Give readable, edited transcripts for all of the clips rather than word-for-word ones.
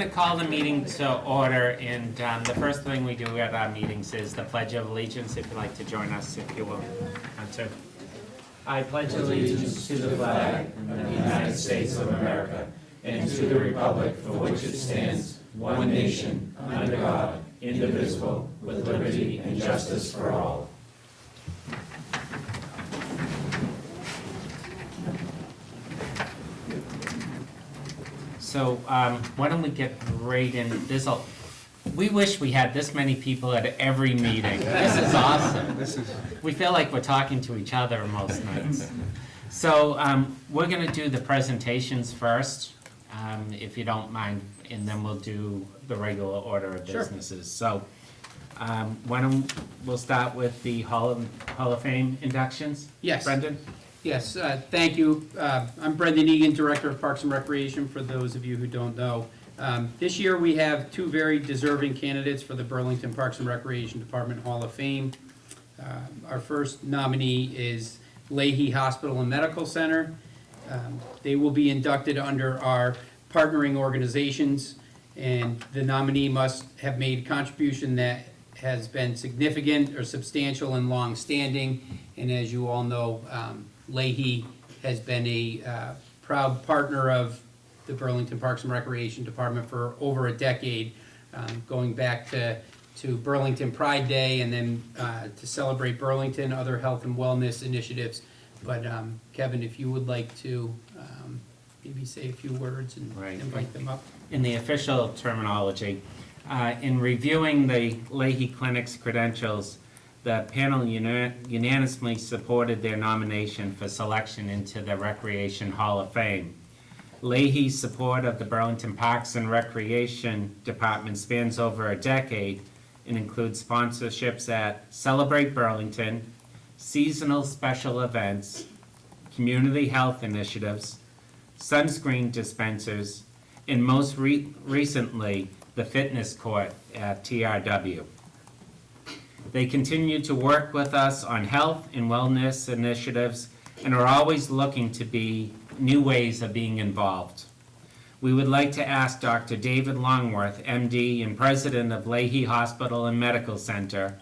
To call the meeting to order, and the first thing we do at our meetings is the Pledge of Allegiance. If you'd like to join us, if you will, want to. I pledge allegiance to the flag of the United States of America and to the republic for which it stands, one nation, under God, indivisible, with liberty and justice for all. So why don't we get right in? We wish we had this many people at every meeting. This is awesome. We feel like we're talking to each other most nights. So we're going to do the presentations first, if you don't mind, and then we'll do the regular order of businesses. So we'll start with the Hall of Fame inductions? Yes. Brendan? Yes, thank you. I'm Brendan Egan, Director of Parks and Recreation, for those of you who don't know. This year we have two very deserving candidates for the Burlington Parks and Recreation Department Hall of Fame. Our first nominee is Leahy Hospital and Medical Center. They will be inducted under our partnering organizations, and the nominee must have made a contribution that has been significant or substantial and long-standing. And as you all know, Leahy has been a proud partner of the Burlington Parks and Recreation Department for over a decade, going back to Burlington Pride Day and then to celebrate Burlington, other health and wellness initiatives. But Kevin, if you would like to maybe say a few words and invite them up. In the official terminology, in reviewing the Leahy Clinic's credentials, the panel unanimously supported their nomination for selection into the Recreation Hall of Fame. Leahy's support of the Burlington Parks and Recreation Department spans over a decade and includes sponsorships at Celebrate Burlington, seasonal special events, community health initiatives, sunscreen dispensers, and most recently, the fitness court at TRW. They continue to work with us on health and wellness initiatives and are always looking to be new ways of being involved. We would like to ask Dr. David Longworth, MD and President of Leahy Hospital and Medical Center,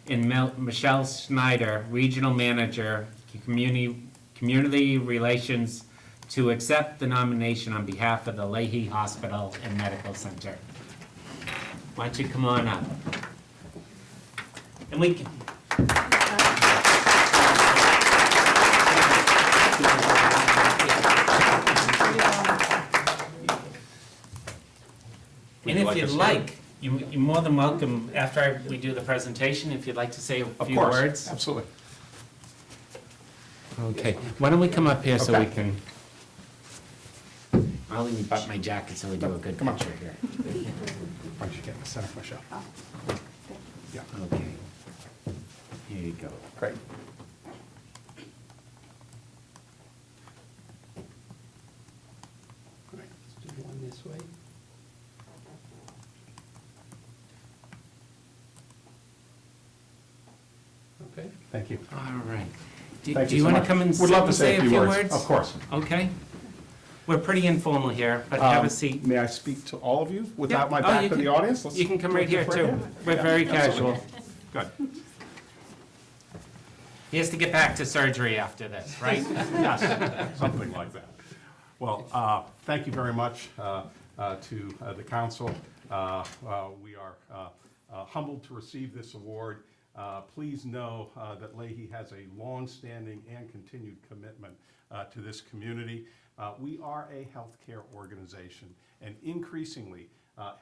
and Michelle Schneider, Regional Manager, Community Relations, to accept the nomination on behalf of the Leahy Hospital and Medical Center. Why don't you come on up? And we can. And if you'd like, you're more than welcome, after we do the presentation, if you'd like to say a few words. Absolutely. Okay, why don't we come up here so we Okay. can, I'll even butt my jacket so we do a good Come on. picture here. Why don't you get in the center, Michelle? Yeah, Okay, here you go. great. All right, let's do one this way. Okay. Thank you. All right. Do Thank do you so want to much. come and Would love to say a few words? Of course. Okay. We're pretty informal here, but have a seat. May I speak to all of you without Yeah. my Oh, back you to can- the audience? Let's You can come right do here it too. We're Yeah, very absolutely. casual. Good. He has to get back to surgery after this, right? Yes, something like that. Well, thank you very much to the council. We are humbled to receive this award. Please know that Leahy has a long-standing and continued commitment to this community. We are a healthcare organization, and increasingly,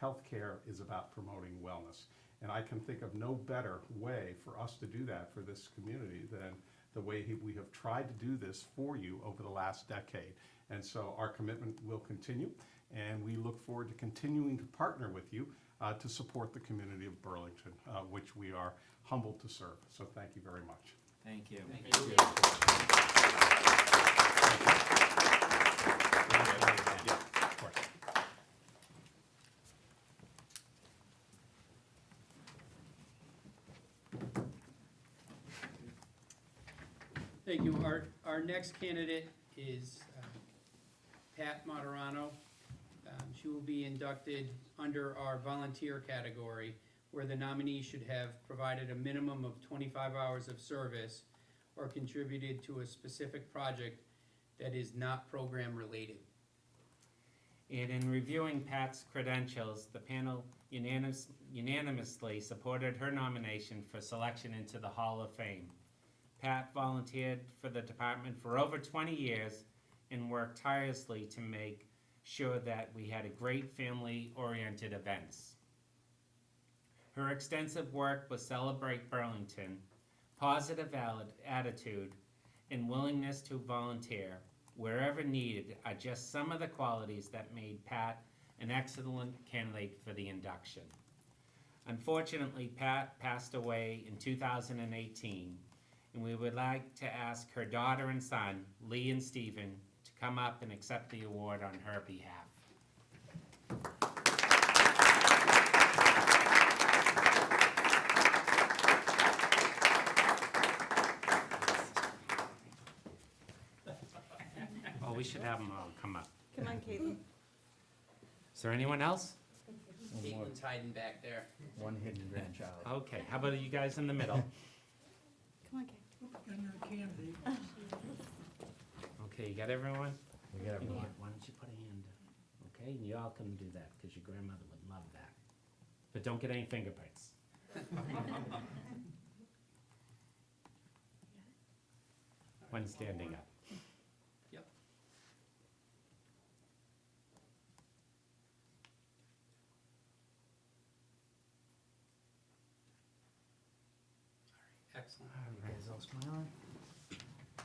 healthcare is about promoting wellness. And I can think of no better way for us to do that for this community than the way we have tried to do this for you over the last decade. And so our commitment will continue, and we look forward to continuing to partner with you to support the community of Burlington, which we are humbled to serve. So thank you very much. Thank you. Yeah, of course. Thank you. Our next candidate is Pat Moderano. she will be inducted under our volunteer category, where the nominee should have provided a minimum of 25 hours of service or contributed to a specific project that is not program-related. And in reviewing Pat's credentials, the panel unanimously supported her nomination for selection into the Hall of Fame. Pat volunteered for the department for over 20 years and worked tirelessly to make sure that we had a great family-oriented events. Her extensive work with Celebrate Burlington, positive attitude, and willingness to volunteer wherever needed are just some of the qualities that made Pat an excellent candidate for the induction. Unfortunately, Pat passed away in 2018, and we would like to ask her daughter and son, Lee and Stephen, to come up and accept the award on her behalf. Oh, we should have them all come up. Come on, Caitlin. Is there anyone else? Caitlin's hiding back there. One hidden grandchild. Okay, how about you guys in the middle? Come on, Kate. Okay, you got everyone? We got everyone. Why don't you put a hand up, okay? And you all can do that, because your grandmother would love that. But don't get any fingerprints. One standing up. Yep. Excellent. You guys all smiling?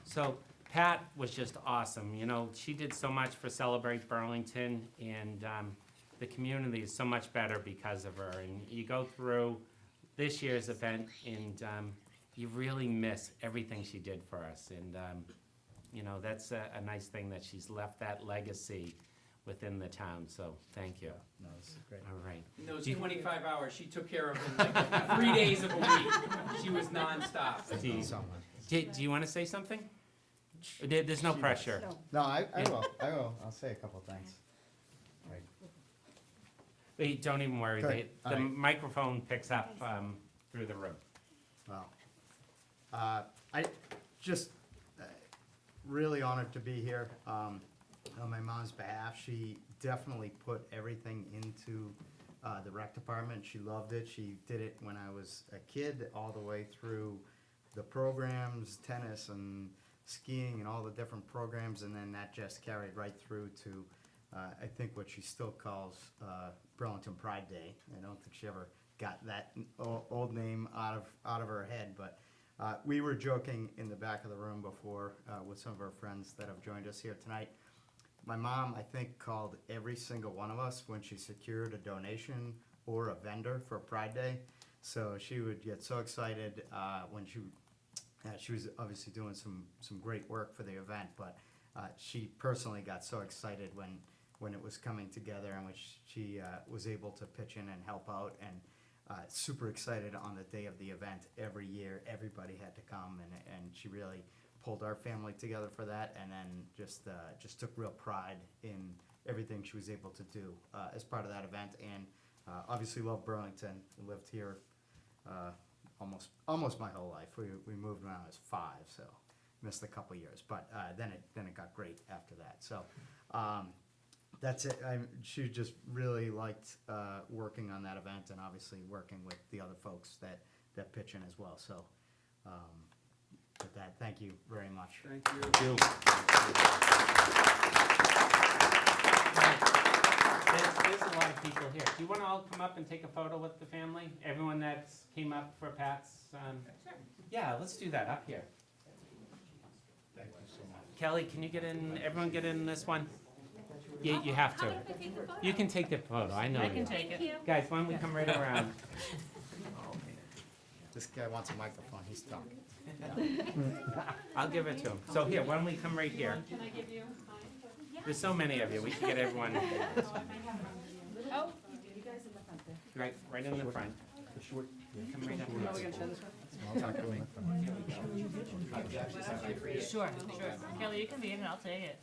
So Pat was just awesome. You know, she did so much for Celebrate Burlington, and the community is so much better because of her. And you go through this year's event, and you really miss everything she did for us. And, you know, that's a nice thing that she's left that legacy within the town, so thank you. No, this is great. All right. In those Do you- 25 hours, she took care of him like 3 days of a week. She was nonstop. Thank you so much. Do you want to say something? There's no pressure. No. No, I will. I'll say a couple things. Right. Hey, don't even worry. Good. The All right. microphone picks up through the room. Well, I just really honored to be here. On my mom's behalf, she definitely put everything into the rec department. She loved it. She did it when I was a kid, all the way through the programs, tennis and skiing and all the different programs, and then that just carried right through to, I think what she still calls Burlington Pride Day. I don't think she ever got that old name out of her head, but we were joking in the back of the room before with some of our friends that have joined us here tonight. My mom, I think, called every single one of us when she secured a donation or a vendor for Pride Day. So she would get so excited when she was obviously doing some great work for the event, but she personally got so excited when it was coming together and when she was able to pitch in and help out, and super excited on the day of the event. Every year, everybody had to come, and she really pulled our family together for that, and then just took real pride in everything she was able to do as part of that event. And obviously loved Burlington. Lived here almost my whole life. We moved when I was 5, so missed a couple years, but then it got great after that. So that's it. She just really liked working on that event, and obviously working with the other folks that pitch in as well. So with that, thank you very much. Thank you. There's a lot of people here. Do you want to all come up and take a photo with the family? Everyone that came up for Pat's? Yeah, let's do that up here. Thank you so much. Kelly, can you get in, everyone get in this one? You have to. You can take the photo, I know you. I can take it. Guys, why don't we come right around? This guy wants a microphone. He's talking. I'll give it to him. So here, why don't we come right here? Can I give you mine? There's so many of you, we can get everyone Oh, right in the front. Come right up here. I'll talk to him. sure. Kelly, you can be in and I'll take it.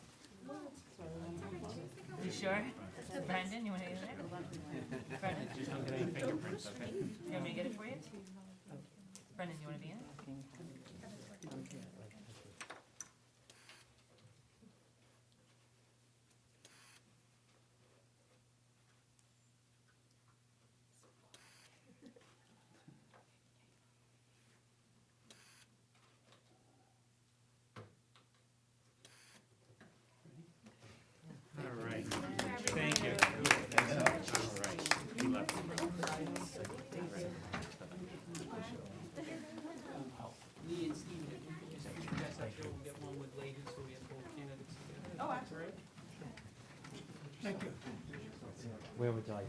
You sure? Brandon, you want to get it? Brendan? Just don't get any fingerprints, okay? You want me to get it for you? Brendan, you want to be in it? All right. Thank you. All right. We left them. Lee and Steve, just put you guys up here, we'll get one with Leahy, so we have both candidates together. Oh, absolutely. Thank you. Where would you like?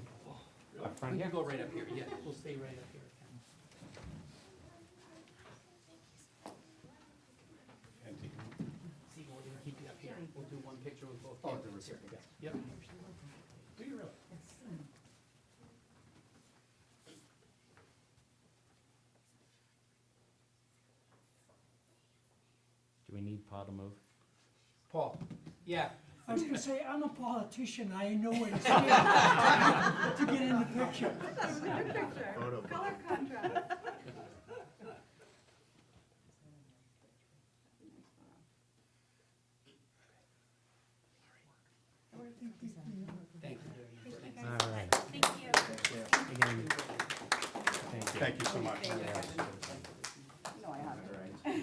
Up front We here? can go right up here, yeah, we'll stay right up here. Steve, we're gonna keep you up here, we'll do one picture with both candidates here. Yep. Do you really? Do we need Paul to move? Paul, yeah, I was gonna say, I'm a politician, I know what it's like to get in the picture. Good picture. Color contrast. thank you. All right. Thank you. Again, thank you. Thank you so much. No, I have it right.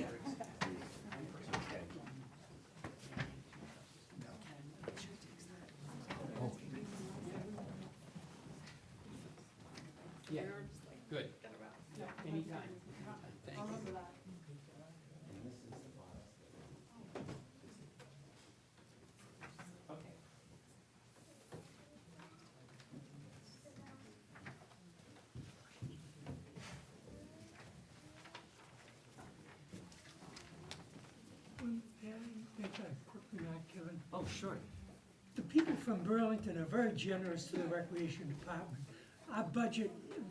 Yeah, good. Anytime. Thank you. Make a quick remark, Kevin. Oh, sure. The people from Burlington are very generous to the recreation department. Our budget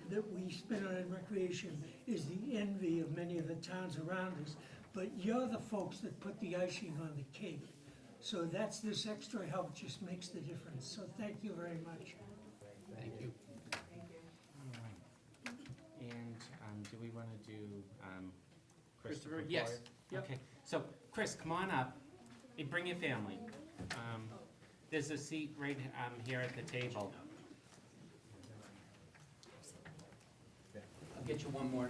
that we spend on recreation is the envy of many of the towns around us, but you're the folks that put the icing on the cake. So that's, this extra help just makes the difference, so thank you very much. Thank you. And do we want to do Christopher, Christopher? yes. Boyer? Yep. Okay, so Chris, come on up. Hey, bring your family. There's a seat right here at the table. I'll get you one more.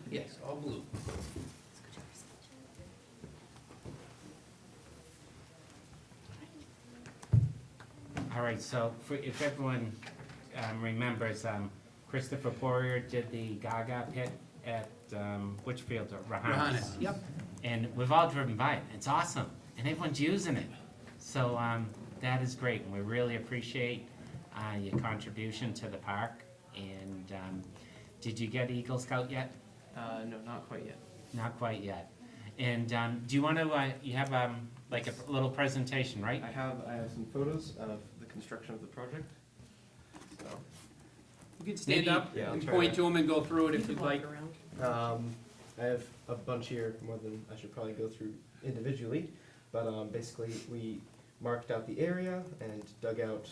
Yes, all blue. All right, so if everyone remembers, Christopher Poirier did the Gaga pit at which field? Johannes, yep. And we've all driven by it. It's awesome, and everyone's using it. So that is great, and we really appreciate your contribution to the park. And did you get Eagle Scout yet? No, not quite yet. Not quite yet. And do you want to? You have like a little presentation, right? I have some photos of the construction of the project. So, You can stand up Yeah, I'll and try point to- to them and go through it if you'd like. I have a bunch here, more than I should probably go through individually. But basically, we marked out the area and dug out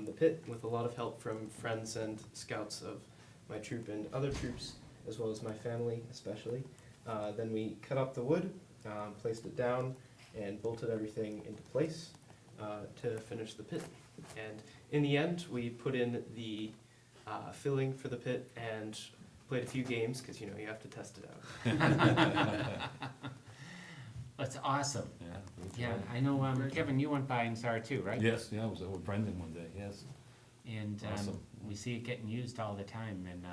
the pit with a lot of help from friends and scouts of my troop and other troops, as well as my family especially. Then we cut up the wood, placed it down, and bolted everything into place to finish the pit. And in the end, we put in the filling for the pit and played a few games, because you know you have to test it out. That's awesome. Yeah, I know, Kevin, you went by and saw it too, right? Yes, yeah, I was with Brendan one day, yes. And Awesome. we see it getting used all the time, and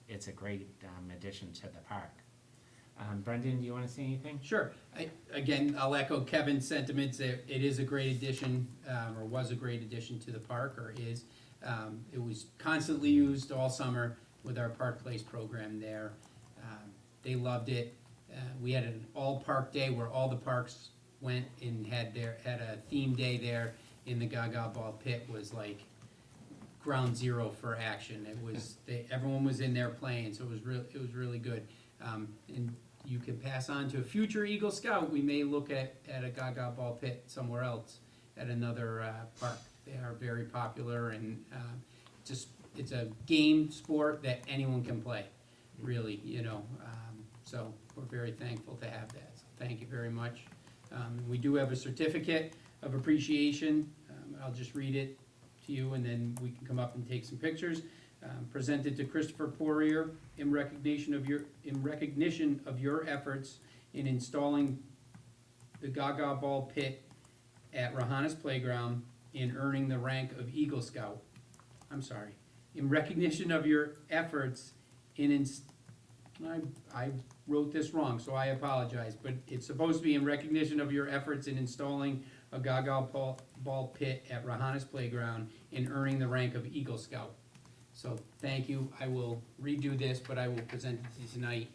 it's a great addition to the park. Brendan, do you want to say anything? Sure. Again, I'll echo Kevin's sentiments. It is a great addition, or was a great addition to the park, or is. It was constantly used all summer with our Park Place program there. They loved it. We had an all-park day where all the parks went and had a theme day there in the Gaga Ball pit. Was like ground zero for action. It was, everyone was in there playing, so it was really good. And you can pass on to a future Eagle Scout, we may look at a Gaga Ball pit somewhere else at another park. They are very popular and just, it's a game sport that anyone can play, really, you know. So we're very thankful to have that. So thank you very much. We do have a certificate of appreciation. I'll just read it to you and then we can come up and take some pictures. Presented to Christopher Poirier in recognition of your efforts in installing the Gaga Ball pit at Rahanis Playground in earning the rank of Eagle Scout. I'm sorry. In recognition of your efforts I wrote this wrong, so I apologize, but it's supposed to be in recognition of your efforts in installing a Gaga Ball pit at Rahanis Playground and earning the rank of Eagle Scout. So, thank you. I will redo this, but I will present it to you tonight,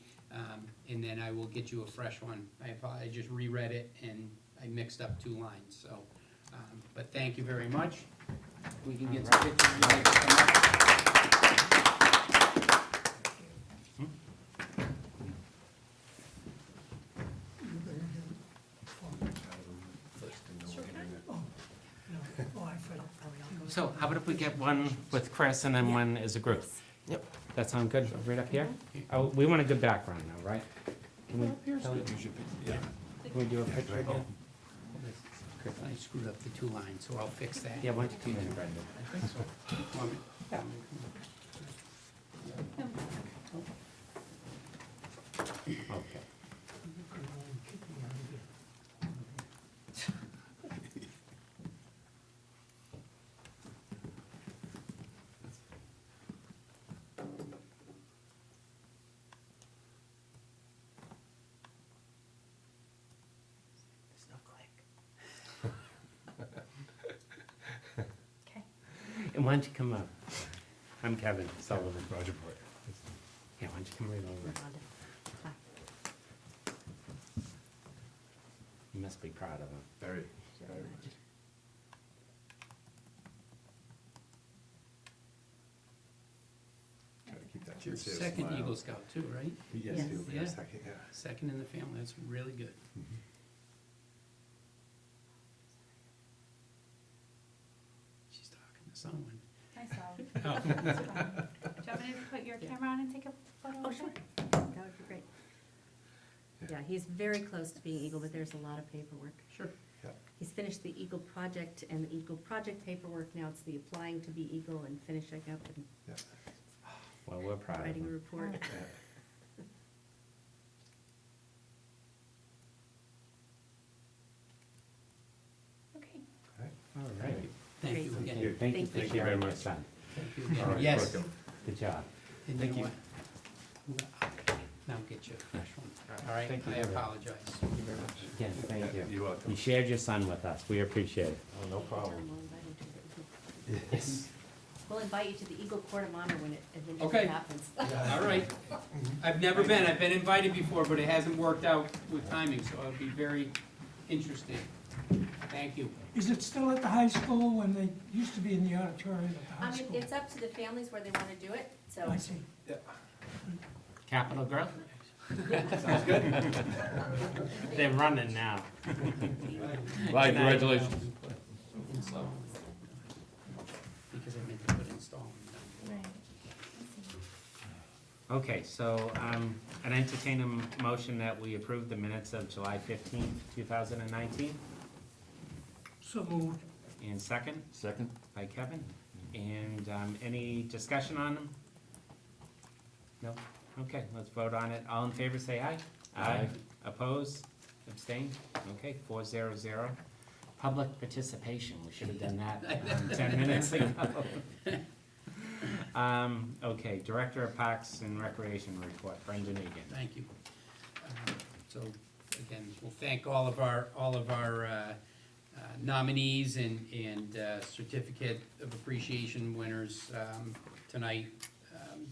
and then I will get you a fresh one. I just reread it and I mixed up 2 lines, so, but thank you very much. We can get some pictures. You'd like to come up? Oh, I forgot. So how about if we get one with Chris and then one as a group? Yep. That sound good, right up here? Oh, we want a good background now, right? Can we, can we do a picture again? I screwed up the 2 lines, so I'll fix that. Yeah, why don't you come in, Brendan? I think so. Want me- Yeah. Okay. There's no click. Okay. And why don't you come up? I'm Kevin Sullivan. Roger Boyd. Yeah, why don't you come right over? You must be proud of him. Very. It's your second Eagle Scout too, right? Yes, Yes. it'll be Yeah. our second, yeah. Second in the family, that's really good. She's talking to someone. I saw. Oh. Do you want me to put your camera on and take a photo? Oh, of sure. it? That would be great. Yeah, he's very close to being Eagle, but there's a lot of paperwork. Sure. He's finished the Eagle project and the Eagle project paperwork, now it's the applying to be Eagle and finishing up and Well, we're proud of writing a him. report. Okay. All right. Thank you Great. again. Thank you Thank for you. sharing your son. Thank you again. All right, Yes. welcome. Good job. And Thank know you. what? Now get you a fresh one. All right, Thank you I very much. apologize. Thank you very much. Again, thank you. You're welcome. You shared your son with us. We appreciate it. Oh, no problem. We'll invite him to the Eagle- Yes. We'll invite you to the Eagle Court of Honor when it Okay. eventually happens. All right. I've never been, I've been invited before, but it hasn't worked out with timing, so it'll be very interesting. Thank you. Is it still at the high school when they used to be in the auditorium at the I high mean, school? it's up to the families where they wanna do it, so. I see. Capital Grille? Sounds good. They're running now. Bye, congratulations. Because I meant to put install. Okay, so, I'd entertain a motion that we approve the minutes of July 15th, 2019. So moved. And second Second? by Kevin. And any discussion on them? No? Okay, let's vote on it. All in favor, say aye. Aye. Oppose? Abstain? Okay, 400. Public participation, we should have done that 10 minutes ago. Okay, Director of Parks and Recreation report, Brendan Egan. Thank you. So, again, we'll thank all of our nominees and certificate of appreciation winners tonight.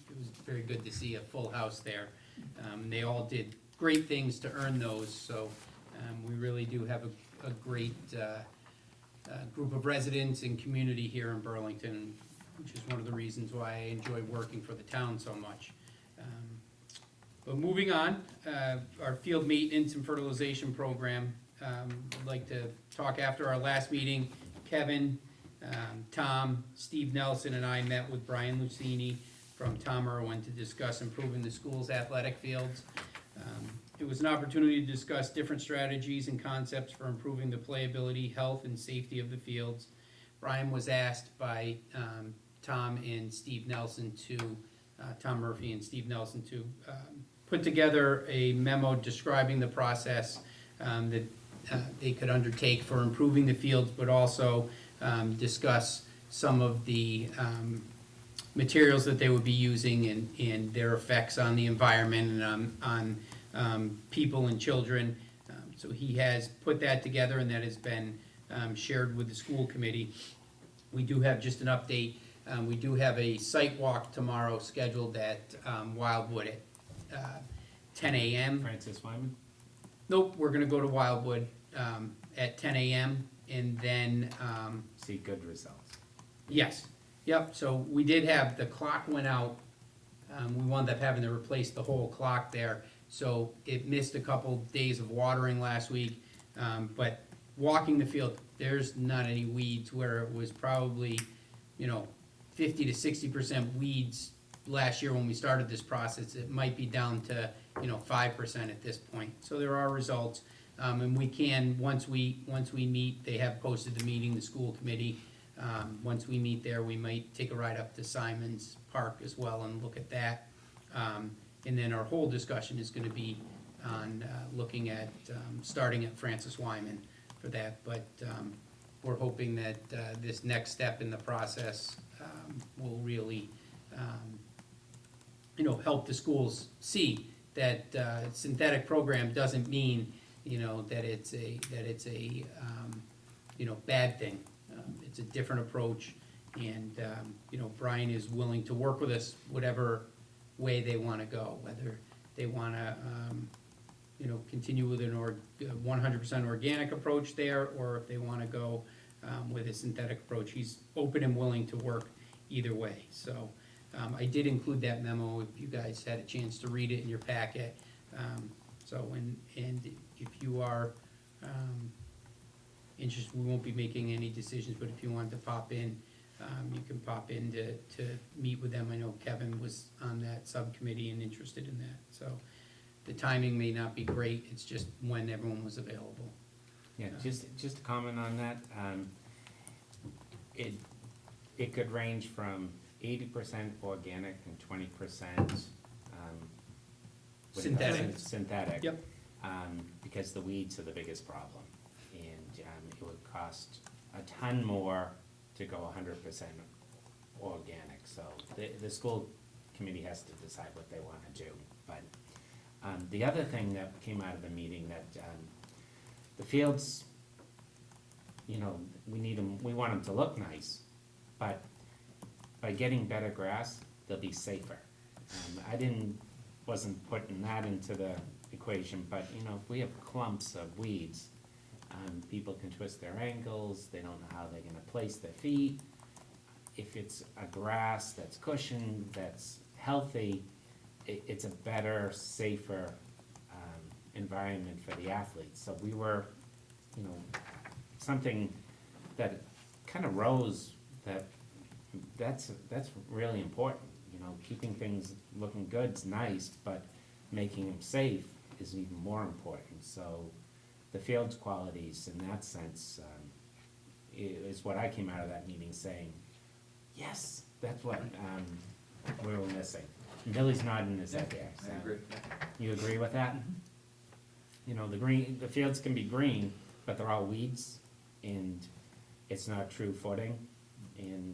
It was very good to see a full house there. They all did great things to earn those, so we really do have a great group of residents and community here in Burlington, which is one of the reasons why I enjoy working for the town so much. But moving on, our field maintenance and fertilization program, I'd like to talk after our last meeting. Kevin, Tom, Steve Nelson, and I met with Brian Lucini from Tom Irwin to discuss improving the school's athletic fields. It was an opportunity to discuss different strategies and concepts for improving the playability, health, and safety of the fields. Brian was asked by Tom and Steve Nelson to, Tom Murphy and Steve Nelson to put together a memo describing the process that they could undertake for improving the fields, but also discuss some of the materials that they would be using and their effects on the environment and on people and children. So he has put that together, and that has been shared with the school committee. We do have just an update. We do have a site walk tomorrow scheduled at Wildwood at 10 a.m. Francis Wyman? Nope, we're gonna go to Wildwood at 10 a.m. and then, See good results. yes, yep, so we did have, the clock went out. We wound up having to replace the whole clock there, so it missed a couple days of watering last week. But walking the field, there's not any weeds, where it was probably, 50 to 60% weeds last year when we started this process. It might be down to, 5% at this point. So there are results. And we can, once we meet, they have posted the meeting, the school committee. Once we meet there, we might take a ride up to Simon's Park as well and look at that. And then our whole discussion is gonna be on, looking at, starting at Francis Wyman for that. But, we're hoping that, this next step in the process, will really, help the schools see that, synthetic program doesn't mean, that it's a, bad thing. It's a different approach, and, Brian is willing to work with us whatever way they wanna go, whether they wanna, continue with an 100% organic approach there, or if they wanna go, with a synthetic approach. He's open and willing to work either way, so. I did include that memo, if you guys had a chance to read it in your packet. And if you are, interested, we won't be making any decisions, but if you wanted to pop in, you can pop in to meet with them. I know Kevin was on that subcommittee and interested in that, so the timing may not be great, it's just when everyone was available. Yeah, just to comment on that, it could range from 80% organic and 20% Synthetic. Synthetic. Yep. Because the weeds are the biggest problem, and it would cost a ton more to go 100% organic. So the school committee has to decide what they want to do. But the other thing that came out of the meeting, that the fields, we need them, we want them to look nice, but by getting better grass, they'll be safer. Wasn't putting that into the equation, but if we have clumps of weeds, people can twist their ankles, they don't know how they're gonna place their feet. If it's a grass that's cushioned, that's healthy, it's a better, safer environment for the athletes. So we were, something that kind of rose, that's really important. Keeping things looking good's nice, but making them safe is even more important. So the field's qualities in that sense is what I came out of that meeting saying, yes, that's what we were missing. And Billy's nodding his head there. So I agree. you agree with that? The fields can be green, but they're all weeds, and it's not true footing, and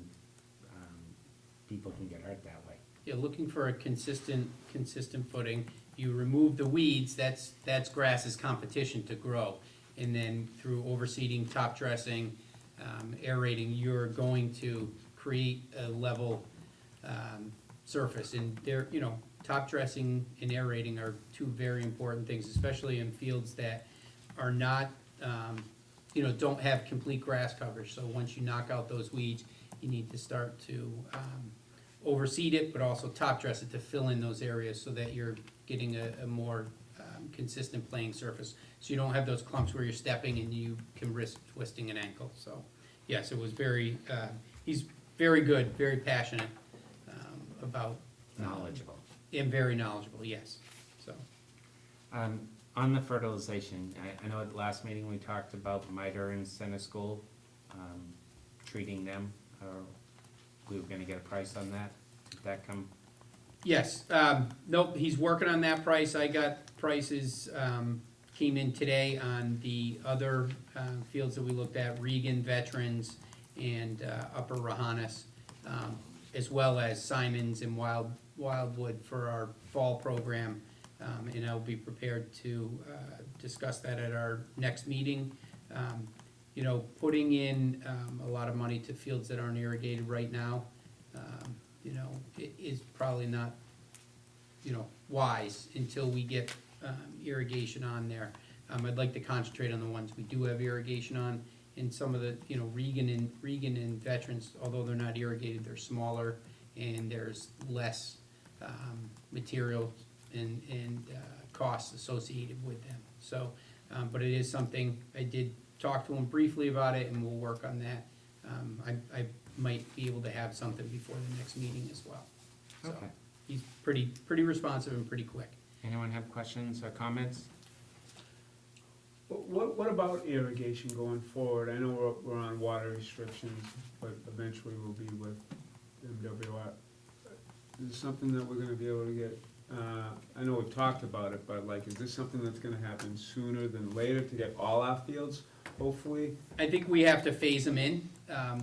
people can get hurt that way. Yeah, looking for a consistent footing. You remove the weeds, that's grass's competition to grow. And then through overseeding, top dressing, aerating, you're going to create a level surface. And there, top dressing and aerating are two very important things, especially in fields that are not, don't have complete grass coverage. So once you knock out those weeds, you need to start to overseed it, but also top dress it to fill in those areas so that you're getting a more consistent playing surface. So you don't have those clumps where you're stepping and you can risk twisting an ankle. So, yes, it was very, he's very good, very passionate about. Knowledgeable. And very knowledgeable, yes, so. On the fertilization, I know at the last meeting we talked about MITRE and Center School, treating them, or we were gonna get a price on that. Did that come? Yes, nope, he's working on that price. I got prices, came in today on the other fields that we looked at, Regan Veterans and Upper Rahanis, as well as Simons and Wildwood for our fall program. And I'll be prepared to discuss that at our next meeting. You know, putting in a lot of money to fields that aren't irrigated right now, you know, it is probably not, you know, wise until we get irrigation on there. I'd like to concentrate on the ones we do have irrigation on, and some of the, you know, Regan and Veterans, although they're not irrigated, they're smaller, and there's less material and costs associated with them. So, but it is something, I did talk to him briefly about it, and we'll work on that. I might be able to have something before the next meeting as well. So, Okay. he's pretty responsive and pretty quick. Anyone have questions or comments? What about irrigation going forward? I know we're on water restrictions, but eventually we'll be with MWR. Is this something that we're gonna be able to get, I know we've talked about it, but like, is this something that's gonna happen sooner than later to get all our fields, hopefully? I think we have to phase them in.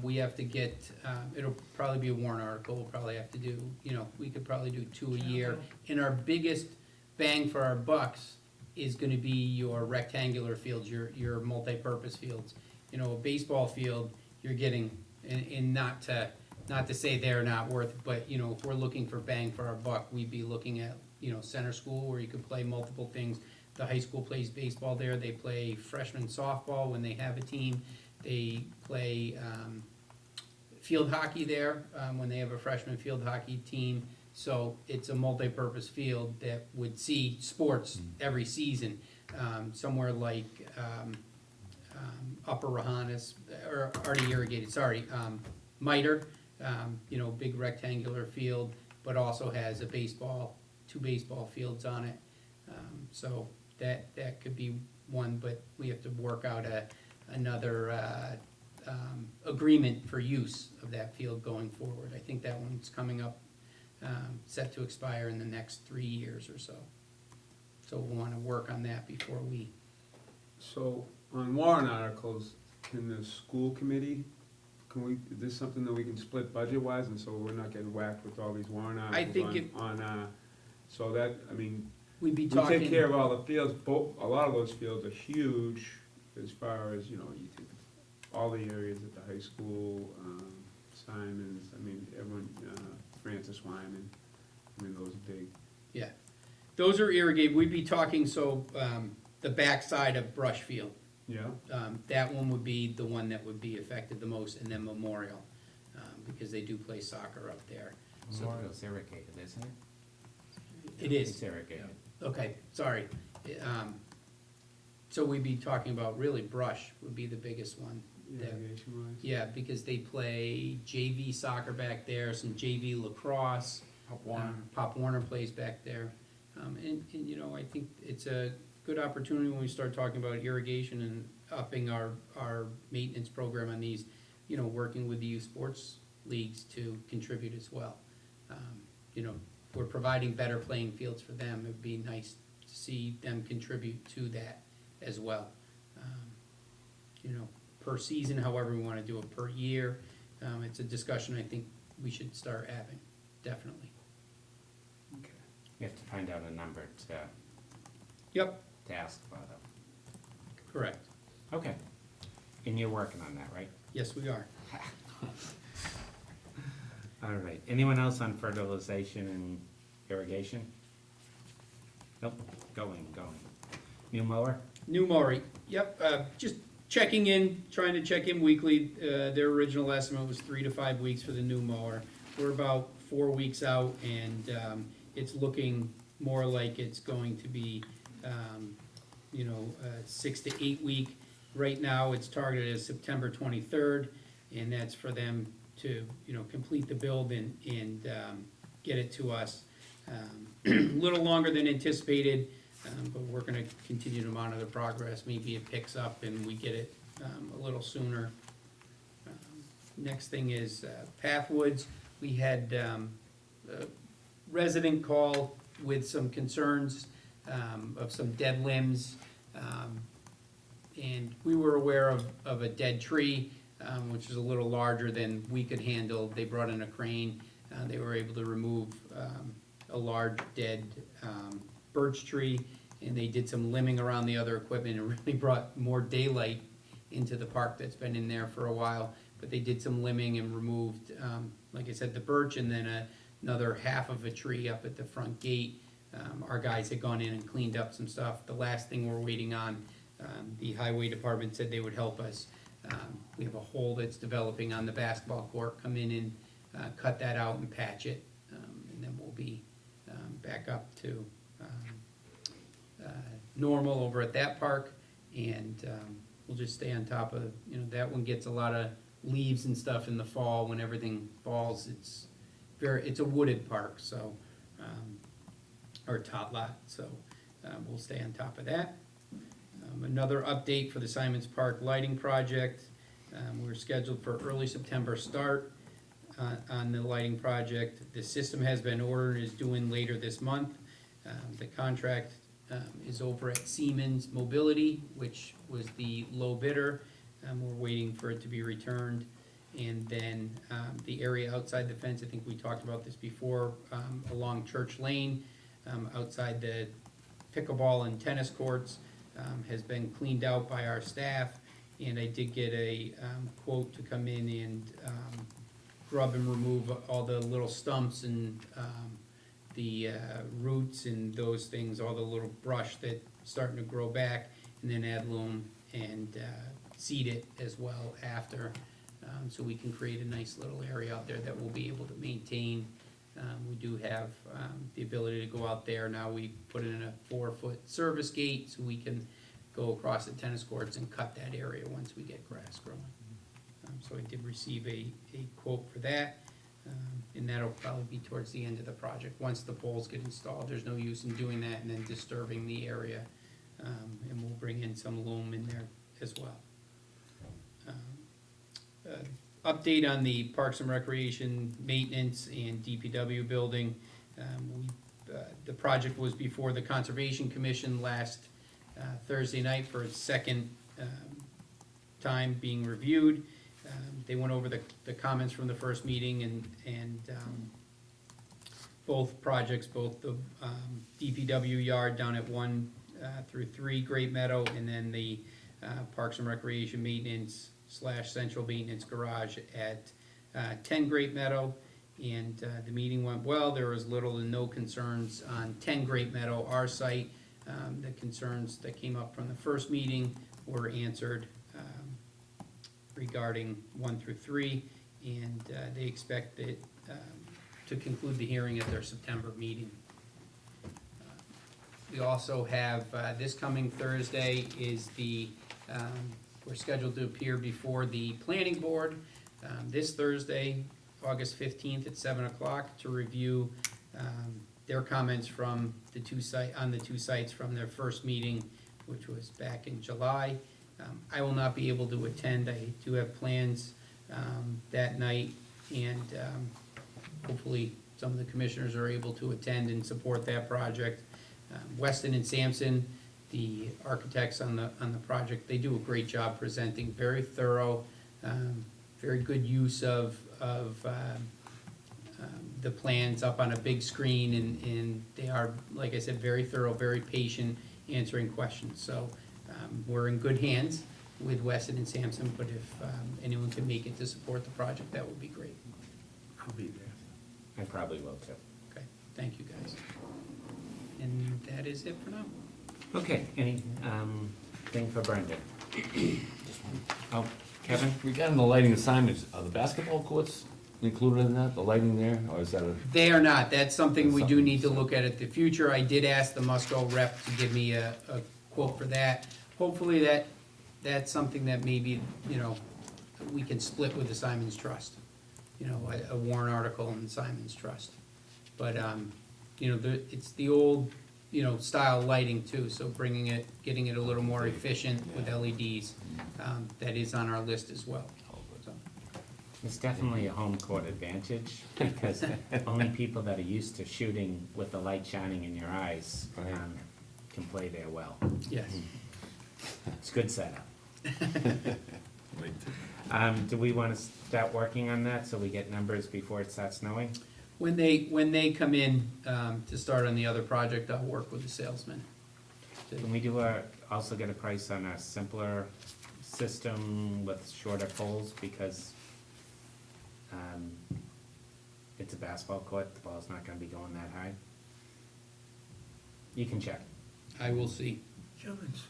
We have to get, it'll probably be a warrant article, we'll probably have to do, you know, we could probably do 2 a year. And our biggest bang for our bucks is gonna be your rectangular fields, your multi-purpose fields. You know, a baseball field, you're getting, and not to say they're not worth, but, you know, if we're looking for bang for our buck, we'd be looking at, you know, Center School, where you can play multiple things. The high school plays baseball there, they play freshman softball when they have a team, they play field hockey there when they have a freshman field hockey team. So it's a multi-purpose field that would see sports every season. Somewhere like Upper Rahanis, or already irrigated, sorry, MITRE, you know, big rectangular field, but also has a baseball, 2 baseball fields on it. So that could be one, but we have to work out another agreement for use of that field going forward. I think that one's coming up, set to expire in the next 3 years or so. So we'll wanna work on that before we, So, on warrant articles, can the school committee, is this something that we can split budget-wise, and so we're not getting whacked with all these warrant articles think so that, I mean, we'd be we talking. take care of all the fields, a lot of those fields are huge, as far as, you know, you take all the areas at the high school, Simons, I mean, everyone, Francis Wyman, I mean, those are big. Yeah, those are irrigated, we'd be talking, so, the backside of Brushfield, Yeah, that one would be the one that would be affected the most, and then Memorial, because they do play soccer up there. Memorial's irrigated, isn't it? It is, It's irrigated. okay, sorry. So we'd be talking about really Brush would be the biggest one. irrigation-wise. Yeah, because they play JV soccer back there, some JV lacrosse. Pop Warner plays back there. And, you know, I think it's a good opportunity when we start talking about irrigation and upping our maintenance program on these, you know, working with the youth sports leagues to contribute as well. You know, we're providing better playing fields for them. It'd be nice to see them contribute to that as well. You know, per season, however we wanna do it, per year. It's a discussion I think we should start having, definitely. Okay. You have to find out a number Yep, to ask about them. correct. Okay. And you're working on that, right? Yes, we are. All right. Anyone else on fertilization and irrigation? Nope. Going. New mower? New Maury, yep, just checking in, trying to check in weekly. Their original estimate was 3 to 5 weeks for the new mower. We're about 4 weeks out, and it's looking more like it's going to be, 6 to 8 week. Right now, it's targeted as September 23rd, and that's for them to, complete the build and get it to us. A little longer than anticipated, but we're gonna continue to monitor progress. Maybe it picks up and we get it a little sooner. Next thing is Pathwoods. We had a resident call with some concerns of some dead limbs. And we were aware of a dead tree, which is a little larger than we could handle. They brought in a crane. They were able to remove a large dead birch tree, and they did some limbing around the other equipment and really brought more daylight into the park that's been in there for a while. But they did some limbing and removed, like I said, the birch, and then another half of a tree up at the front gate. Our guys had gone in and cleaned up some stuff. The last thing we're waiting on, the highway department said they would help us. We have a hole that's developing on the basketball court. Come in and cut that out and patch it, and then we'll be back up to normal over at that park. And we'll just stay on top of, that one gets a lot of leaves and stuff in the fall when everything falls. It's a wooded park, so, or tot lot, so we'll stay on top of that. Another update for the Simons Park lighting project. We're scheduled for early September start on the lighting project. The system has been ordered and is due in later this month. The contract is over at Siemens Mobility, which was the low bidder. We're waiting for it to be returned. And then the area outside the fence, I think we talked about this before, along Church Lane, outside the pickleball and tennis courts, has been cleaned out by our staff. And I did get a quote to come in and grub and remove all the little stumps and the roots and those things, all the little brush that's starting to grow back, and then add loam and seed it as well after, so we can create a nice little area out there that we'll be able to maintain. We do have the ability to go out there. Now we put in a 4-foot service gate so we can go across the tennis courts and cut that area once we get grass growing. So I did receive a quote for that, and that'll probably be towards the end of the project. Once the poles get installed, there's no use in doing that and then disturbing the area, and we'll bring in some loam in there as well. Update on the Parks and Recreation maintenance and DPW building. The project was before the Conservation Commission last Thursday night for its second time being reviewed. They went over the comments from the first meeting, and both projects, both the DPW yard down at 1 through 3 Great Meadow, and then the Parks and Recreation maintenance / central maintenance garage at 10 Great Meadow. And the meeting went well. There was little to no concerns on 10 Great Meadow, our site. The concerns that came up from the first meeting were answered regarding 1 through 3, and they expect it to conclude the hearing at their September meeting. We also have, this coming Thursday is we're scheduled to appear before the planning board this Thursday, August 15th at 7 o'clock to review their comments from the two sites from their first meeting, which was back in July. I will not be able to attend. I do have plans that night, and hopefully some of the commissioners are able to attend and support that project. Weston and Sampson, the architects on the project, they do a great job presenting, very thorough, very good use of the plans up on a big screen, and they are, like I said, very thorough, very patient, answering questions. So we're in good hands with Weston and Sampson, but if anyone can make it to support the project, that would be great. I'll be there. I probably will too. Okay, thank you, guys. And that is it for now. Okay, any thing for Brendan? Oh, Kevin? Regarding the lighting assignments, are the basketball courts included in that, the lighting there, or is that a? They are not, that's something we do Something- need to look at the future. I did ask the Musco rep to give me a quote for that. Hopefully that's something that maybe, you know, we can split with the Simon's Trust. You know, a warrant article in Simon's Trust. But, you know, it's the old, you know, style lighting too, so getting it a little more efficient with LEDs, that is on our list as well. So, It's definitely a home court advantage, because only people that are used to shooting with the light shining in your eyes Right. can play there well. yes. It's a good setup. Do we want to start working on that, so we get numbers before it starts snowing? When they come in, to start on the other project, I'll work with the salesman. Can we also get a price on a simpler system with shorter poles, because it's a basketball court, the ball's not gonna be going that high? You can check. I will see. Gentleman's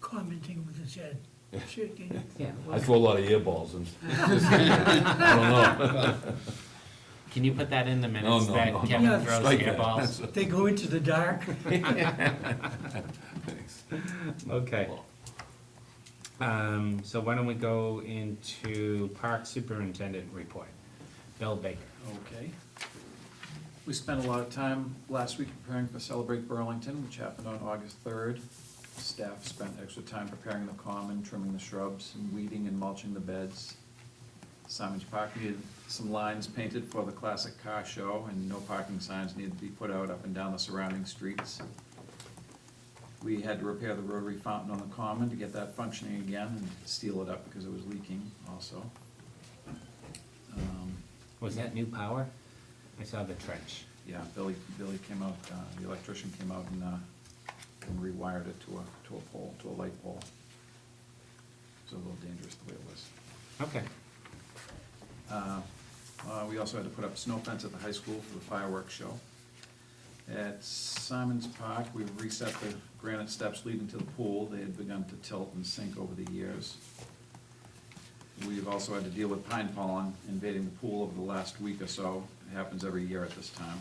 commenting with his head, shaking. Yeah. I throw a lot of air balls and, I don't know. Can you put that in the No, minutes no, that no, Kevin no. throws Strike air that. balls? They go into the dark. Thanks. Okay. So why don't we go into Park Superintendent report? Bill Baker. Okay. We spent a lot of time last week preparing for Celebrate Burlington, which happened on August 3rd. Staff spent extra time preparing the common, trimming the shrubs, and weeding and mulching the beds. Simon's Park needed some lines painted for the classic car show, and no parking signs needed to be put out up and down the surrounding streets. We had to repair the rotary fountain on the common to get that functioning again and seal it up because it was leaking also. Was that new power? I saw the trench. Yeah, Billy came out, the electrician came out and rewired it to a pole, to a light pole. It's a little dangerous the way it was. Okay. We also had to put up a snow fence at the high school for the fireworks show. At Simon's Park, we reset the granite steps leading to the pool. They had begun to tilt and sink over the years. We've also had to deal with pine pollen invading the pool over the last week or so. It happens every year at this time.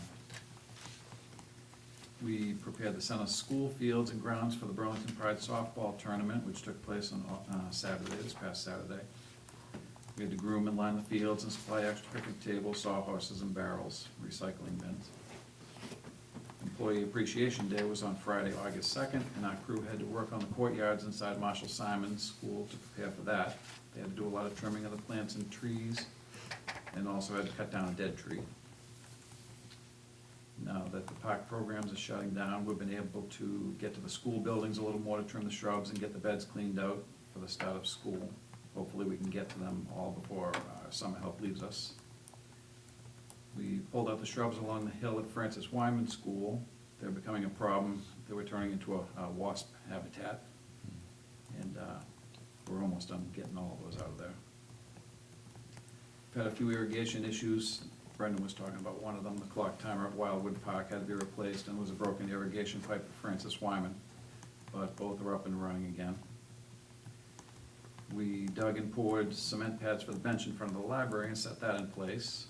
We prepared the center school fields and grounds for the Burlington Pride softball tournament, which took place on Saturday, this past Saturday. We had to groom and line the fields and supply extra picnic tables, sawhorses, and barrels, recycling bins. Employee Appreciation Day was on Friday, August 2nd, and our crew had to work on the courtyards inside Marshall Simon's School to prepare for that. They had to do a lot of trimming of the plants and trees, and also had to cut down a dead tree. Now that the park programs are shutting down, we've been able to get to the school buildings a little more to trim the shrubs and get the beds cleaned out for the start of school. Hopefully we can get to them all before summer help leaves us. We pulled out the shrubs along the hill at Francis Wyman School. They're becoming a problem. They were turning into a wasp habitat. And we're almost done getting all of those out of there. We've had a few irrigation issues. Brendan was talking about one of them. The clock timer at Wildwood Park had to be replaced, and there was a broken irrigation pipe at Francis Wyman. But both are up and running again. We dug and poured cement pads for the bench in front of the library and set that in place.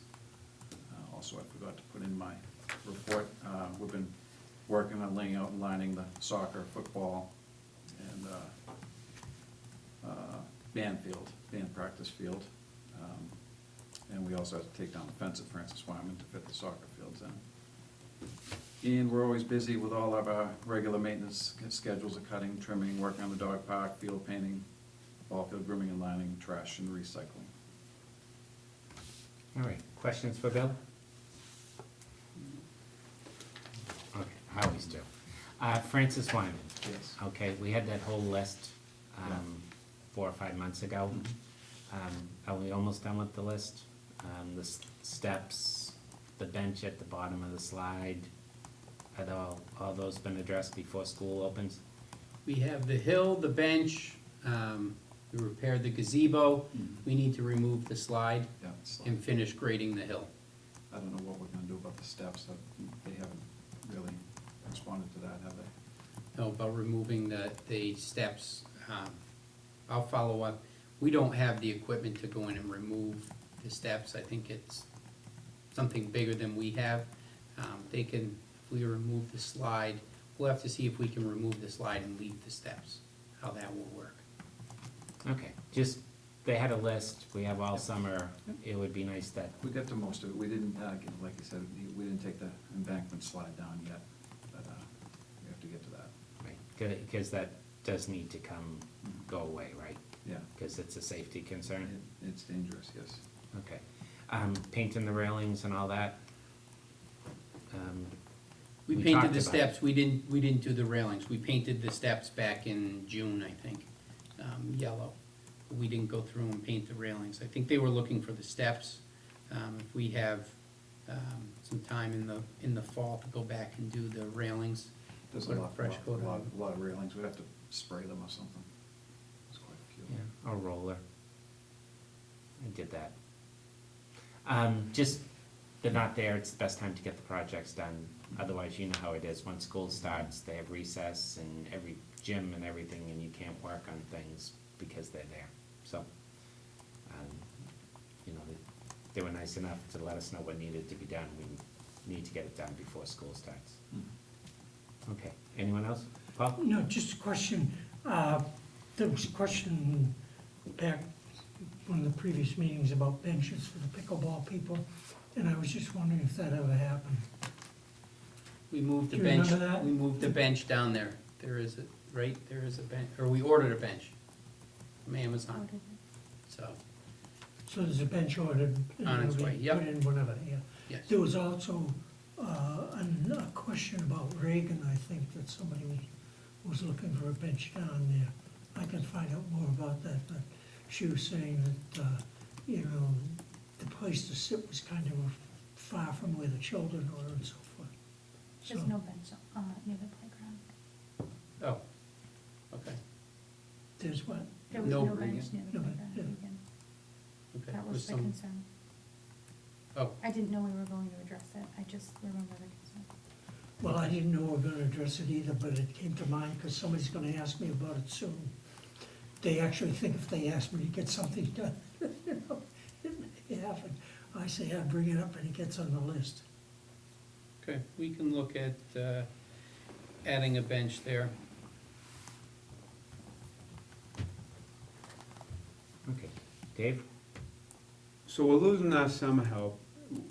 Also, I forgot to put in my report, we've been working on laying out and lining the soccer, football, and band practice field. And we also have to take down the fence at Francis Wyman to fit the soccer fields in. And we're always busy with all of our regular maintenance schedules of cutting, trimming, working on the dog park, field painting, ball field grooming and lining, trash and recycling. All right, questions for Bill? Okay, I always do. Francis Wyman. Yes. Okay, we had that whole list 4 or 5 months ago. Are we almost done with the list? The steps, the bench at the bottom of the slide, had all those been addressed before school opens? We have the hill, the bench, we repaired the gazebo. We need to remove the slide Yeah, it's like- and finish grading the hill. I don't know what we're gonna do about the steps. They haven't really responded to that, have they? No, about removing the steps. I'll follow up. We don't have the equipment to go in and remove the steps. I think it's something bigger than we have. They can, if we remove the slide, we'll have to see if we can remove the slide and leave the steps, how that will work. Okay, just, they had a list, we have all summer, it would be nice that, We got to most of it. We didn't, like I said, we didn't take the embankment slide down yet, but we have to get to that. right, because that does need to go away, right? Yeah, Because it's a safety concern, it's dangerous, yes. okay. Painting the railings and all that? We We painted talked the about steps, we didn't do the railings. We painted the steps back in June, I think, yellow. We didn't go through and paint the railings. I think they were looking for the steps. If we have some time in the fall to go back and do the railings, There's put a a lot, fresh coat on. lot of railings. We'd have to spray them or something. There's quite a few. Yeah, a roller. I did that. Just, they're not there, it's the best time to get the projects done. Otherwise, you know how it is, when school starts, they have recess and every gym and everything, and you can't work on things because they're there. So, you know, they were nice enough to let us know what needed to be done. We need to get it done before school starts. Okay, anyone else? Paul? No, just a question. There was a question back one of the previous meetings about benches for the pickleball people, and I was just wondering if that ever happened. We moved the Do you bench, remember that? we moved the bench down there. There is a, right, there is a bench, or we ordered a bench from Amazon, so, So there's a bench ordered. and On its it'll be way, yep. Put in whenever, yeah. yes. There was also a question about Reagan, I think, that somebody was looking for a bench down there. I can find out more about that, but she was saying that, you know, the place to sit was kind of far from where the children were and so forth. There's So- no bench near the playground. Oh, okay, There's what? There was No no bench Regan. near the No, playground. yeah. Regan. okay. That With was the some- concern. Oh, I didn't know we were going to address it. I just remember the concern. Well, I didn't know we were gonna address it either, but it came to mind because somebody's gonna ask me about it soon. They actually think if they ask me to get something done, you know, it may happen. I say I'd bring it up and it gets on the list. okay, we can look at adding a bench there. Okay, Dave? So we're losing our summer help.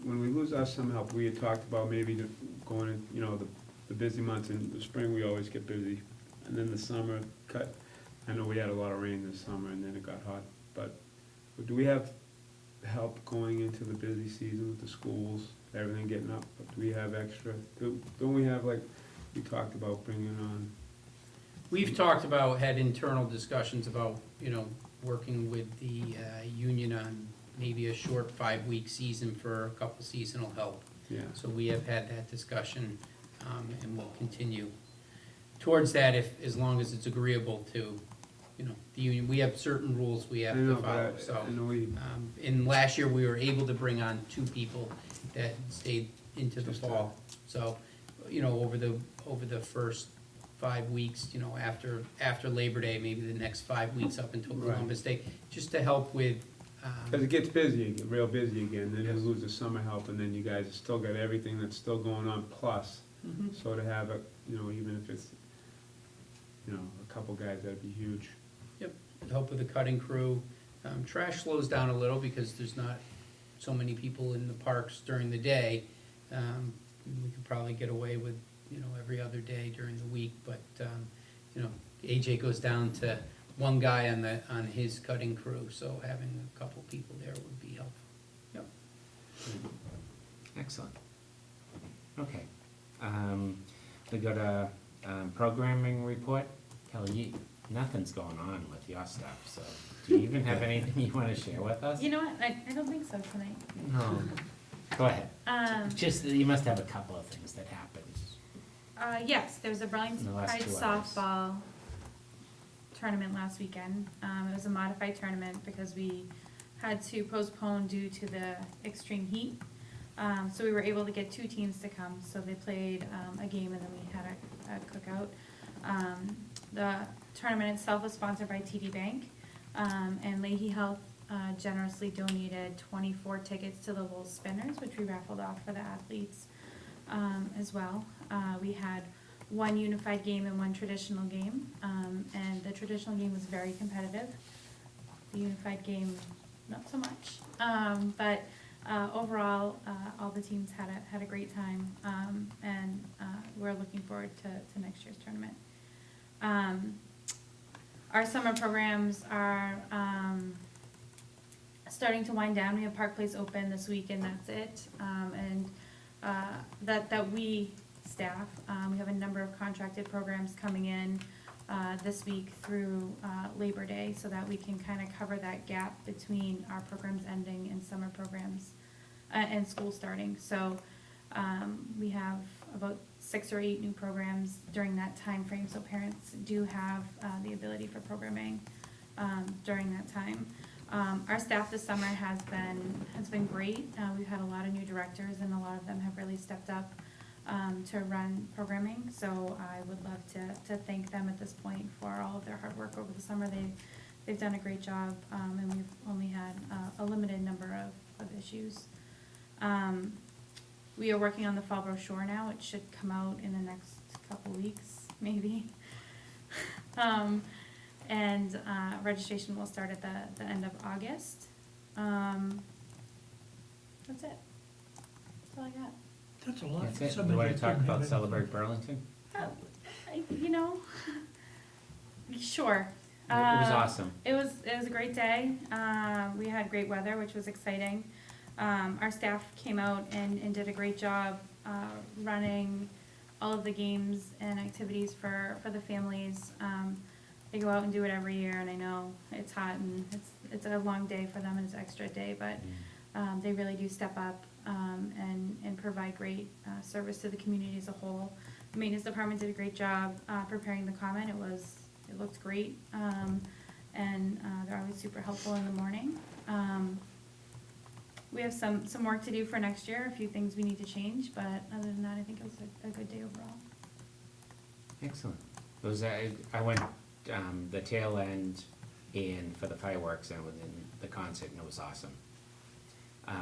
When we lose our summer help, we had talked about maybe going in, you know, the busy months. In the spring, we always get busy. And then the summer cut. I know we had a lot of rain this summer and then it got hot. But do we have help going into the busy season with the schools, everything getting up? Do we have extra? Don't we have, like, we talked about bringing on? We've talked about, had internal discussions about, you know, working with the union on maybe a short 5-week season for a couple seasonal help. Yeah. So we have had that discussion, and we'll continue towards that if, as long as it's agreeable to, you know, the union. We have certain rules we have I know, to but follow, so. I know we, And last year, we were able to bring on 2 people that stayed into the Just, fall. So, you know, over the first 5 weeks, you know, after Labor Day, maybe the next 5 weeks up until Right. Columbus Day, just to help with, because it gets busy, real busy again, then Yes. we lose the summer help, and then you guys have still got everything that's still going on plus. Mhm. So to have a, you know, even if it's, you know, a couple guys, that'd be huge. help with the cutting crew. Trash slows down a little because there's not so many people in the parks during the day. We could probably get away with, you know, every other day during the week, but, you know, AJ goes down to one guy on his cutting crew, so having a couple people there would be helpful. Yep. Excellent. Okay. We got a programming report. Kelly, nothing's going on with your stuff, so do you even have anything you want to share with us? You know what? I don't think so tonight. No. Go ahead. Just, you must have a couple of things that happened. Yes, there was a In Burlington the last Pride 2 hours. softball tournament last weekend. It was a modified tournament because we had to postpone due to the extreme heat. So we were able to get 2 teams to come, so they played a game and then we had a cookout. The tournament itself was sponsored by TD Bank, and Leahy Health generously donated 24 tickets to the Lowell Spinners, which we raffled off for the athletes as well. We had one unified game and one traditional game, and the traditional game was very competitive. The unified game, not so much. But overall, all the teams had a great time, and we're looking forward to next year's tournament. Our summer programs are starting to wind down. We have Park Place open this week, and that's it. And that we staff. We have a number of contracted programs coming in this week through Labor Day, so that we can kind of cover that gap between our programs ending and summer programs and school starting. So we have about 6 or 8 new programs during that time frame, so parents do have the ability for programming during that time. Our staff this summer has been great. We've had a lot of new directors, and a lot of them have really stepped up to run programming. So I would love to thank them at this point for all of their hard work over the summer. They've done a great job, and we've only had a limited number of issues. We are working on the fall brochure now. It should come out in the next couple weeks, maybe. And registration will start at the end of August. That's it. That's all I got. That's a lot. That's for it. You somebody want that to talk didn't have about anything. Celebrate Burlington? Sure. It was awesome. It was a great day. We had great weather, which was exciting. Our staff came out and did a great job running all of the games and activities for the families. They go out and do it every year, and I know it's hot and it's a long day for them and it's an extra day, but they really do step up and provide great service to the community as a whole. The maintenance department did a great job preparing the comment. It looked great, and they're always super helpful in the morning. We have some work to do for next year, a few things we need to change, but other than that, I think it was a good day overall. Excellent. It was, I went the tail end and for the fireworks and within the concert, and it was awesome.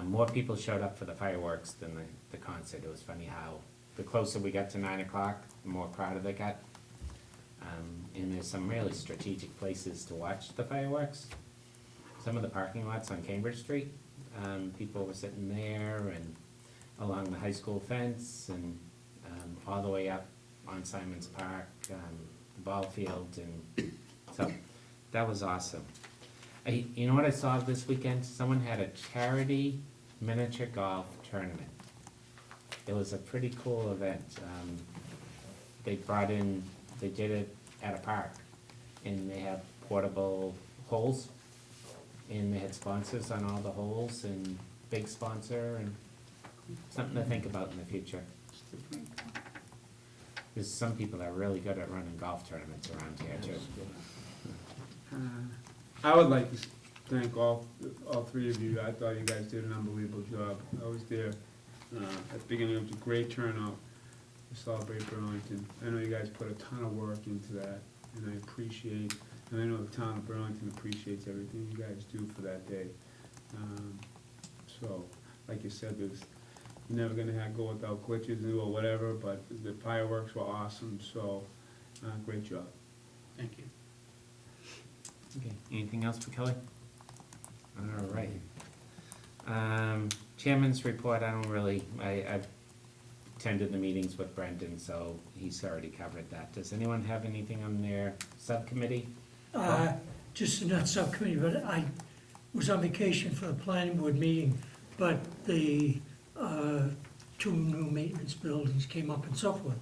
More people showed up for the fireworks than the concert. It was funny how the closer we got to 9 o'clock, the more crowded it got. And there's some really strategic places to watch the fireworks. Some of the parking lots on Cambridge Street, people were sitting there, and along the high school fence, and all the way up on Simon's Park, the ball field, and so that was awesome. You know what I saw this weekend? Someone had a charity miniature golf tournament. It was a pretty cool event. They did it at a park, and they have portable holes, and they had sponsors on all the holes, and big sponsor, and something to think about in the future. There's some people that are really good at running golf tournaments around here too. I would like to thank all 3 of you. I thought you guys did an unbelievable job. I was there at the beginning. It was a great turnout to celebrate Burlington. I know you guys put a ton of work into that, and I appreciate, and I know the town of Burlington appreciates everything you guys do for that day. So, like you said, you're never gonna go without glitches or whatever, but the fireworks were awesome, so great job. Thank you. Okay, anything else for Kelly? All right. Chairman's report, I've attended the meetings with Brendan, so he's already covered that. Does anyone have anything on their subcommittee? Just not subcommittee, but I was on vacation for the planning board meeting, but the 2 new maintenance buildings came up and so forth.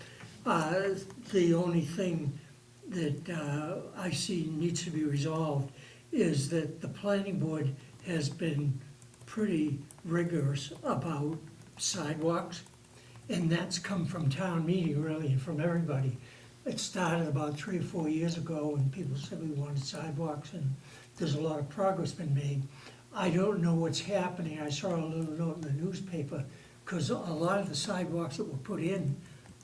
The only thing that I see needs to be resolved is that the planning board has been pretty rigorous about sidewalks, and that's come from town meeting really, and from everybody. It started about 3 or 4 years ago, and people said we wanted sidewalks, and there's a lot of progress been made. I don't know what's happening. I saw a little note in the newspaper, because a lot of the sidewalks that were put in,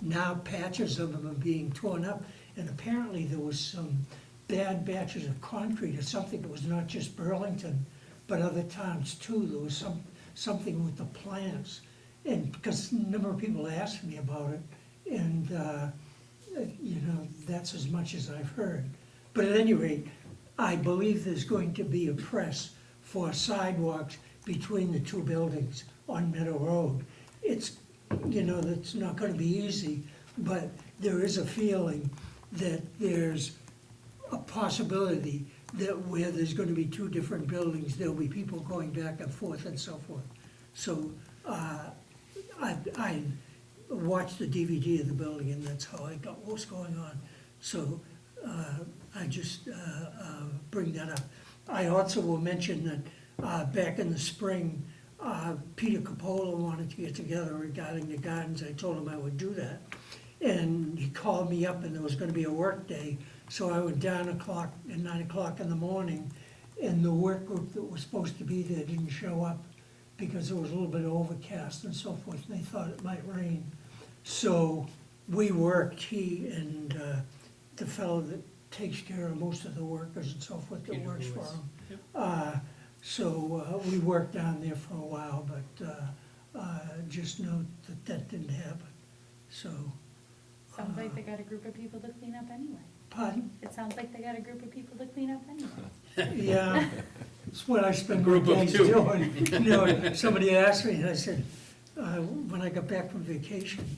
now patches of them are being torn up, and apparently there was some bad batches of concrete or something that was not just Burlington, but other times too, there was something with the plants. And because a number of people asked me about it, and, you know, that's as much as I've heard. But at any rate, I believe there's going to be a press for sidewalks between the two buildings on Meadow Road. It's, you know, that's not gonna be easy, but there is a feeling that there's a possibility that where there's gonna be two different buildings, there'll be people going back and forth and so forth. So, I watched the DVD of the building, and that's how I got what's going on. So, I just bring that up. I also will mention that back in the spring, Peter Capola wanted to get together regarding the gardens. I told him I would do that. And he called me up, and there was gonna be a work day, so I went down at 9 o'clock in the morning, and the work group that was supposed to be there didn't show up because it was a little bit overcast and so forth, and they thought it might rain. So we worked, he and the fellow that takes care of most of the workers and so forth that Peter works for Lewis. him. So we worked down there for a while, but just note that that didn't happen, so. Sounds like they got a group of people to clean up anyway. Pardon? It sounds like they got a group of people to clean up anyway. Yeah, it's what I spend my Group of days two. doing. You know, somebody asked me, and I said, when I got back from vacation,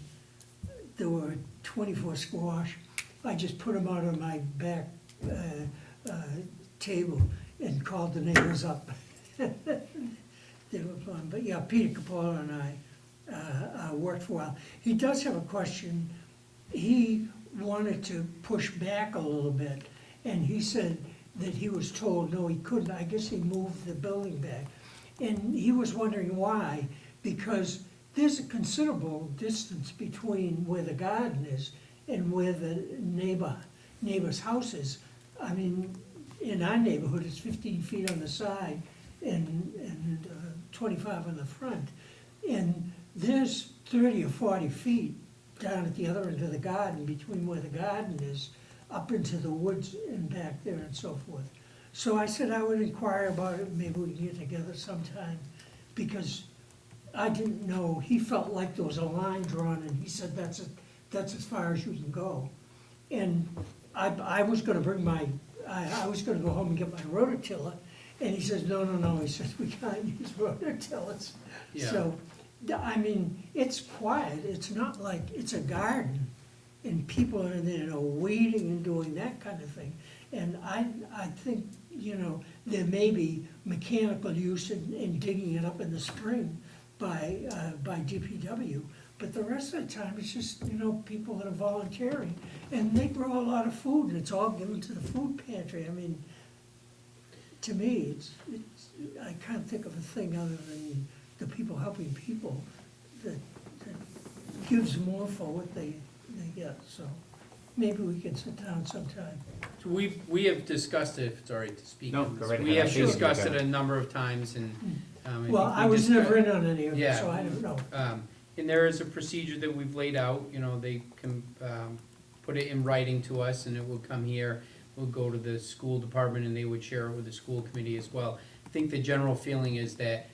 there were 24 squash. I just put them out on my back table and called the neighbors up. They were fun, but yeah, Peter Capola and I worked for a while. He does have a question. He wanted to push back a little bit, and he said that he was told, no, he couldn't. I guess he moved the building back. And he was wondering why, because there's a considerable distance between where the garden is and where the neighbor's house is. I mean, in our neighborhood, it's 15 feet on the side and 25 on the front. And there's 30 or 40 feet down at the other end of the garden, between where the garden is, up into the woods and back there and so forth. So I said I would inquire about it, maybe we can get together sometime, because I didn't know, he felt like there was a line drawn, and he said that's as far as you can go. And I was gonna bring I was gonna go home and get my rototiller, and he says, no, he says, we can't use rototillers. Yeah. So, I mean, it's quiet, it's not like, it's a garden, and people are in there, you know, weeding and doing that kind of thing. And I think, you know, there may be mechanical use in digging it up in the spring by DPW, but the rest of the time, it's just, you know, people that are volunteering, and they grow a lot of food, and it's all given to the food pantry. I mean, to me, I can't think of a thing other than the people helping people that gives more for what they get, so maybe we can sit down sometime. So we have discussed it, if it's all right to speak No, on go this. right We ahead. have I think discussed you're it a good. number of times, and Well, I was never in on any of it, Yeah. so I don't know. And there is a procedure that we've laid out, you know, they can put it in writing to us, and it will come here, we'll go to the school department, and they would share it with the school committee as well. I think the general feeling is that,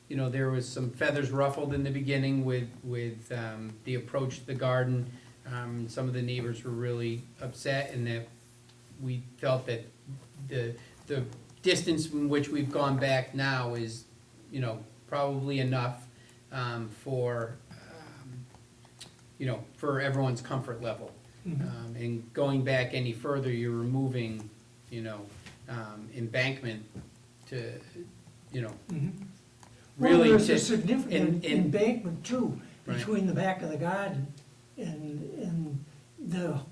you know, there was some feathers ruffled in the beginning with the approach to the garden. Some of the neighbors were really upset, and that we felt that the distance in which we've gone back now is, you know, probably enough for, you know, for everyone's comfort level. And going back any further, you're removing, you know, embankment to, you know, Well, really there's to. a significant and- embankment too, Right. between the back of the garden and the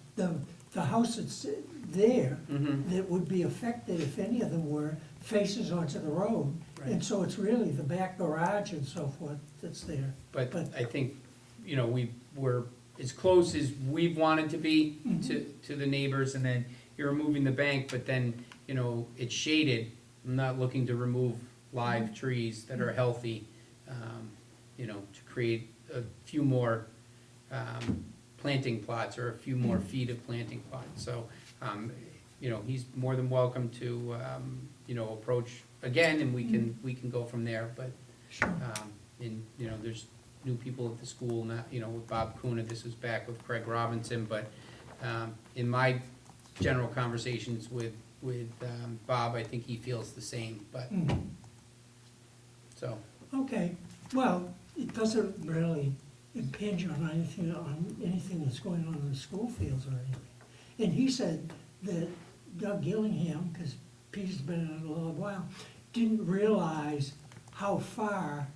house that's there, Mhm. that would be affected if any of them were, faces onto the road. And Right. so it's really the back garage and so forth that's there. But I think, you know, we're as close as we've wanted to be to the neighbors, and then you're removing the bank, but then, you know, it's shaded. I'm not looking to remove live trees that are healthy, you know, to create a few more planting plots or a few more feet of planting plots. So, you know, he's more than welcome to, you know, approach again, and we can go from there, but, Sure. and, you know, there's new people at the school now, you know, with Bob Kuna, this was back with Craig Robinson, but, in my general conversations with, Bob, I think he feels the same, but, Mhm. so. Okay, well, it doesn't really impinge on anything that's going on in the school fields or anything. And he said that Doug Gillingham, because Peter's been in it a little while, didn't realize how far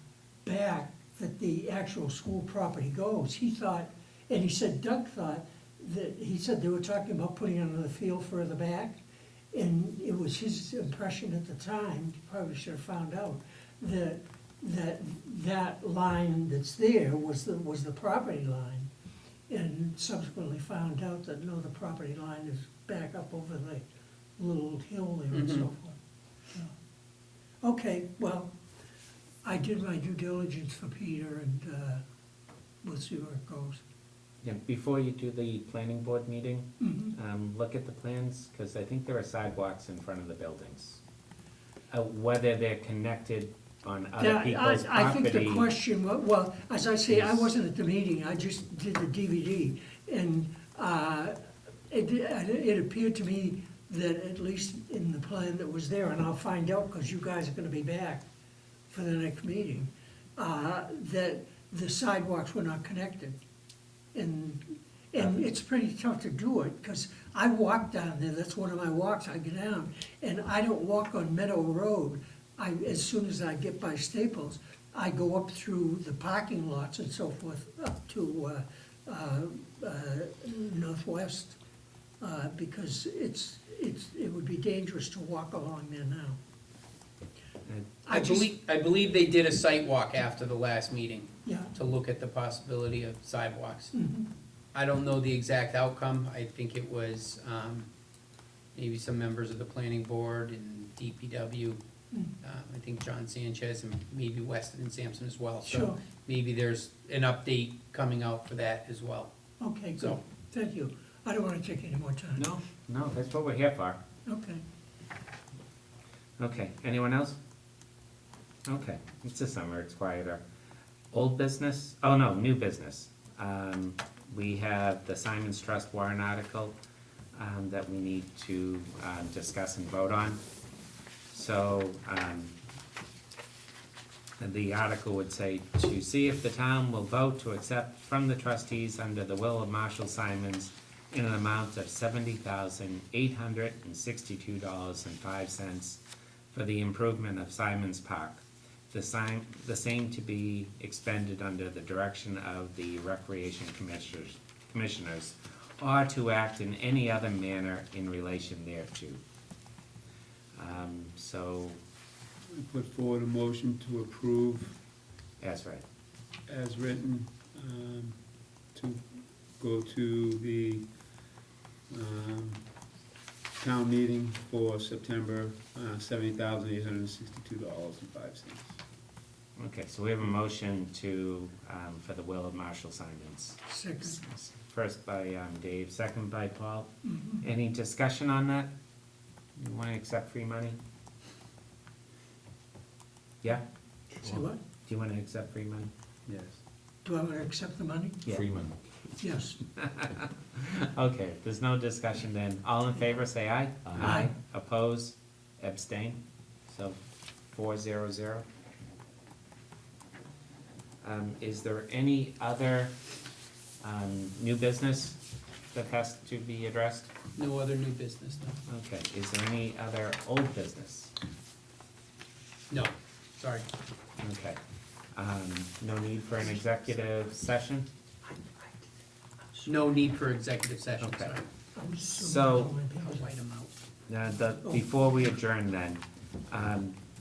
back that the actual school property goes. He thought, and he said Doug thought, that, he said they were talking about putting another field further back, and it was his impression at the time, he probably should have found out, that line that's there was the property line, and subsequently found out that no, the property line is back up over the little hill there and so Mhm. forth. Yeah. Okay, well, I did my due diligence for Peter, and we'll see where it goes. Yeah, before you do the planning board meeting, Mhm. look at the plans, because I think there are sidewalks in front of the buildings. Whether they're connected on other Yeah, people's I think the property. question, well, as I say, I wasn't at the meeting, I just did the DVD, and it appeared to me that at least in the plan that was there, and I'll find out, because you guys are gonna be back for the next meeting, that the sidewalks were not connected. And it's pretty tough to do it, because I walk down there, that's one of my walks, I go down, and I don't walk on Meadow Road. As soon as I get by Staples, I go up through the parking lots and so forth, up to Northwest, because it would be dangerous to walk along there now. I believe they did a site walk after the last meeting Yeah. to look at the possibility of sidewalks. Mhm. I don't know the exact outcome. I think it was, maybe some members of the planning board and DPW. I think John Sanchez and maybe Weston and Sampson as well. So Sure. maybe there's an update coming out for that as well. Okay, good, So- thank you. I don't wanna take any more time. No, that's what we're here for. Okay. Okay, anyone else? Okay, it's the summer, it's quieter. Old business, oh no, new business. We have the Simon's Trust warrant article that we need to discuss and vote on. So, the article would say, to see if the town will vote to accept from the trustees under the will of Marshall Simons in an amount of $70,862.05 for the improvement of Simons Park. The same to be expended under the direction of the Recreation Commissioners, or to act in any other manner in relation thereto. So, We put forward a motion to approve that's right. as written, to go to the town meeting for September, $70,862.05. Okay, so we have a motion to, for the will of Marshall Simons. Second. First by Dave, second by Paul. Mhm. Any discussion on that? You want to accept free money? Yeah? Say what? Do you want to accept free money? Yes. Do I wanna accept the money? Yeah. Freeman. Yes. Okay, if there's no discussion then. All in favor, say aye. Aye. Oppose, abstain, so 4-0-0. Is there any other new business that has to be addressed? No other new business, no. Okay, is there any other old business? No, sorry. Okay. No need for an executive session? No need for executive session, Okay. sorry. I'm So- assuming I'll white them out. Before we adjourn then,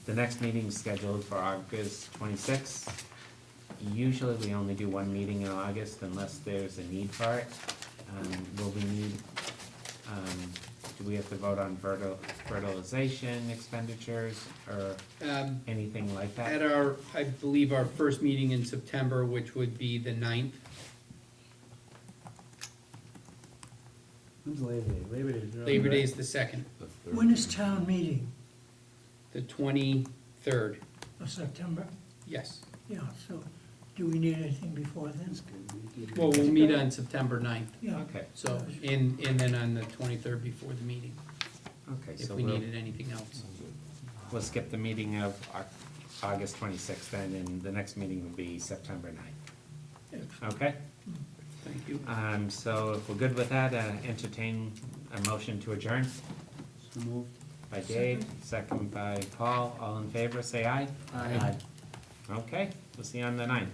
the next meeting is scheduled for August 26th. Usually we only do one meeting in August unless there's a need for it. Will we need, do we have to vote on fertilization expenditures or anything like that? At our, I believe, our first meeting in September, which would be the 9th. When's Labor Day? Labor Day is early, Labor Day right? is the 2nd. When is town meeting? The 23rd, Of September? yes. Yeah, so do we need anything before then? Well, we'll meet on September 9th, Yeah. Okay, so, and then on the 23rd before the meeting, okay, if so we we'll, needed anything else. we'll skip the meeting of August 26th then, and the next meeting will be September 9th. Okay? Thank you. So if we're good with that, entertain a motion to adjourn So moved. by Dave, second by Paul. All in favor, say aye. Aye. Okay, we'll see you on the 9th.